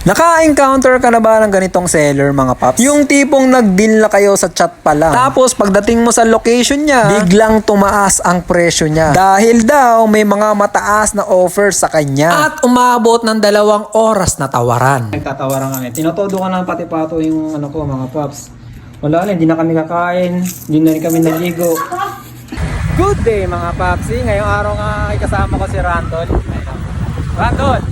Naka-encounter ka na ba ng ganitong seller mga paps? Yung tipong nag-deal na kayo sa chat pa lang. Tapos pagdating mo sa location niya, biglang tumaas ang presyo niya. Dahil daw may mga mataas na offer sa kanya. At umabot ng 2 oras na tawaran. Nagtatawaran kami. Tinotodo ko ng pati-pato yung ano ko mga paps. Wala na, hindi na kami kakain. Hindi na rin kami naligo. Good day mga papsi. Ngayong araw nga ay kasama ko si Randol. Randol!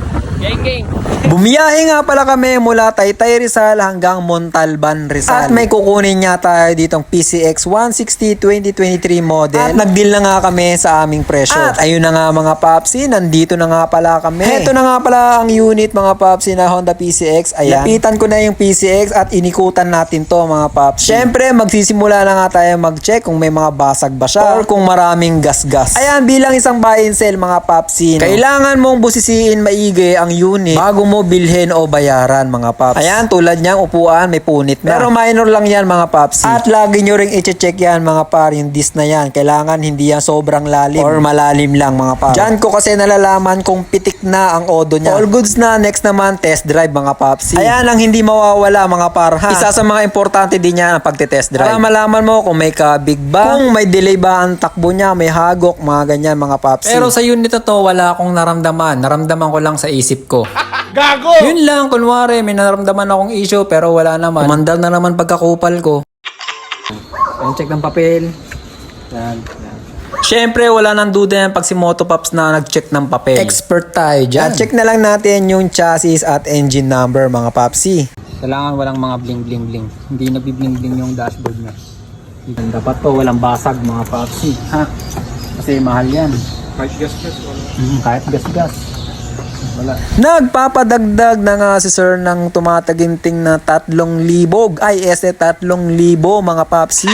Gang! Bumiyahe nga pala kami mula Taytay Rizal hanggang Montalban Rizal. At may kukunin niya tayo ditong PCX 160 2023 model. At nagdeal na nga kami sa aming presyo. At ayun na nga mga papsi, nandito na nga pala kami. Heto na nga pala ang unit mga papsi na Honda PCX. Ayan. Lapitan ko na yung PCX at inikutan natin to mga papsi. Syempre magsisimula na nga tayo mag-check kung may mga basag ba siya or kung maraming gas-gas. Ayan, bilang isang buy and sell mga papsi, kailangan mong busisiin maigi ang unit bago mo bilhin o bayaran mga paps. Ayan, tulad niyang upuan may punit na. Pero minor lang yan mga paps. At lagi nyo ring i-check yan mga par, yung disc na yan. Kailangan hindi yan sobrang lalim or malalim lang mga par. Diyan ko kasi nalalaman kung pitik na ang odo niya. All goods na. Next naman, test drive mga paps. Ayan ang hindi mawawala mga par ha. Isa sa mga importante din yan ang pagte-test drive. Para malaman mo kung may kabig ba, kung may delay ba ang takbo niya, may hagok, mga ganyan mga paps. Pero sa unit na to, wala akong naramdaman. Naramdaman ko lang sa isip ko. Gago! Yun lang, kunwari, may naramdaman akong issue pero wala naman. Umandal na naman pagkakupal ko. Ayan, check ng papel. Yan. Syempre, wala nang duda yan pag si Motopops na nag-check ng papel. Expert tayo dyan. At check na lang natin yung chassis at engine number mga papsi. Kailangan walang mga bling. Hindi nabibling-bling yung dashboard niya. Dapat to, walang basag mga papsi. Ha? Kasi mahal yan. Kahit gas-gas wala. Kahit gas-gas. Wala. Nagpapadagdag na nga si sir ng tumataginting na 3,000 ay 3,000 mga papsi.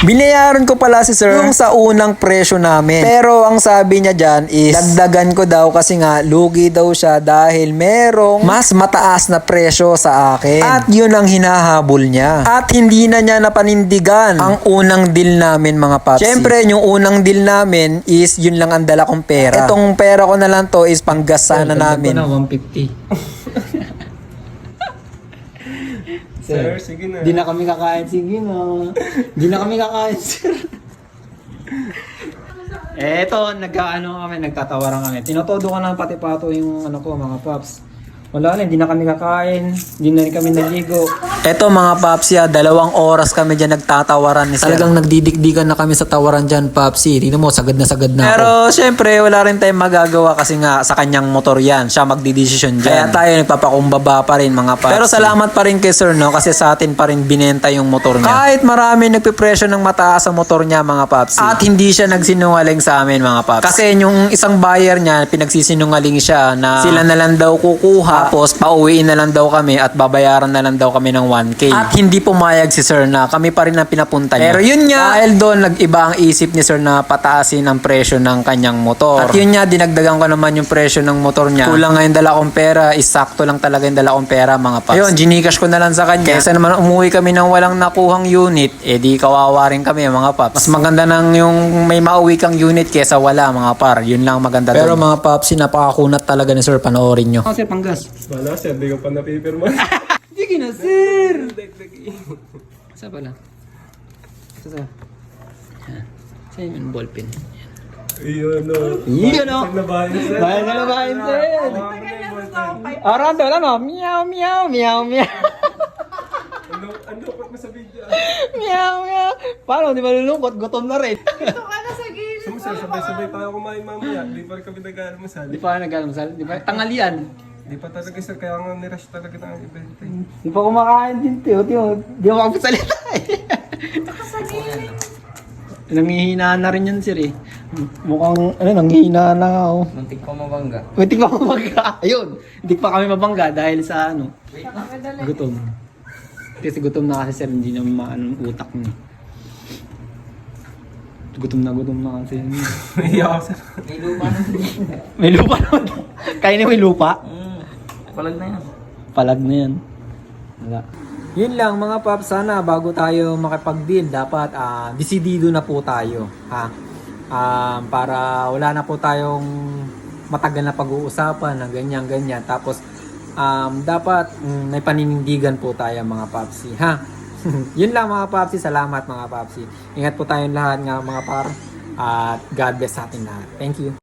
Binayaran ko pala si sir yung sa unang presyo namin. Pero ang sabi niya dyan is dagdagan ko daw kasi nga lugi daw siya dahil merong mas mataas na presyo sa akin. At yun ang hinahabol niya. At hindi na niya napanindigan ang unang deal namin mga papsi. Siyempre yung unang deal namin is yun lang ang dala kong pera. Itong pera ko na lang to is panggas sana namin. Na 150. Sir, sige na. Di na kami kakain. Sige na. Di na kami kakain, sir. Eto, nagtatawaran kami. Tinotodo ko na pati-pato yung ano ko, mga paps. Wala na, hindi na kami kakain. Hindi na rin kami naligo. Eto mga papsi, 2 oras kami dyan nagtatawaran ni sir. Talagang nagdidikdikan na kami sa tawaran dyan, papsi. Tingnan mo, sagad na ako. Pero syempre, wala rin tayong magagawa kasi nga sa kanyang motor yan. Siya magdidesisyon dyan. Kaya tayo nagpapakumbaba pa rin mga paps. Pero salamat pa rin kay sir, no? Kasi sa atin pa rin binenta yung motor niya. Kahit marami nagpipresyo ng mataas sa motor niya mga paps. At hindi siya nagsinungaling sa amin mga paps. Kasi yung isang buyer niya, pinagsisinungaling siya na sila na lang daw kukuha. Tapos pauwiin na lang daw kami at babayaran na lang daw kami ng 1K. At hindi pumayag si sir na kami pa rin ang pinapunta niya. Pero yun nga, dahil doon nag-iba ang isip ni sir na pataasin ang presyo ng kanyang motor. At yun nga, dinagdagan ko naman yung presyo ng motor niya. Kulang nga yung dala kong pera, isakto lang talaga yung dala kong pera mga paps. Ayun, ginikash ko na lang sa kanya. Kaysa naman umuwi kami ng walang nakuhang unit, di kawawa rin kami mga paps. Mas maganda nang yung may mauwi kang unit kaysa wala mga par. Yun lang maganda. Pero doon. Mga paps, napakakunat talaga ni sir, panoorin nyo. Sir, panggas. Wala sir, di ko pa napipirman. Sige na, sir! Sa pala? Sa? Sa'yo yung ballpen. Iyon o. Iyon o! Nabahin sir. Bayan na nabahin, sir! Randol, ano? Meow, meow, meow, meow. Ano mo sa video? Meow, meow. Paano? Di ba lulungkot? Gutom na rin. Ito ka na sa gilid. Sir, sabay-sabay tayo kumain mamaya. Di pa rin kami nag-almasal. Di pa nag-almasal? Di ba? Tanghalian. Di pa talaga sir, kaya nga nirush talaga ng event eh. Di pa kumakain din, Teo. Di ako makapagsalita eh. Nanghihina na rin yan, sir eh. Mukhang, nanghihina na nga oh. Muntik pa mabangga. Muntik pa mabangga. Ayun, hindi pa kami mabangga dahil sa ano. Gutom. Kasi gutom na kasi sir, hindi na maano utak niya. Gutom na kasi. Iya ako sir. May lupa na. May lupa naman. Kaya na may lupa? Palag na yan. Palag na yan. Wala. Yun lang mga paps, sana bago tayo makipag-deal, dapat desidido na po tayo. Ha? Para wala na po tayong matagal na pag-uusapan ng ganyan-ganyan. Tapos dapat may paninindigan po tayo mga papsi, ha? Yun lang mga papsi, salamat mga papsi. Ingat po tayong lahat nga mga par, at God bless sa ating lahat. Thank you.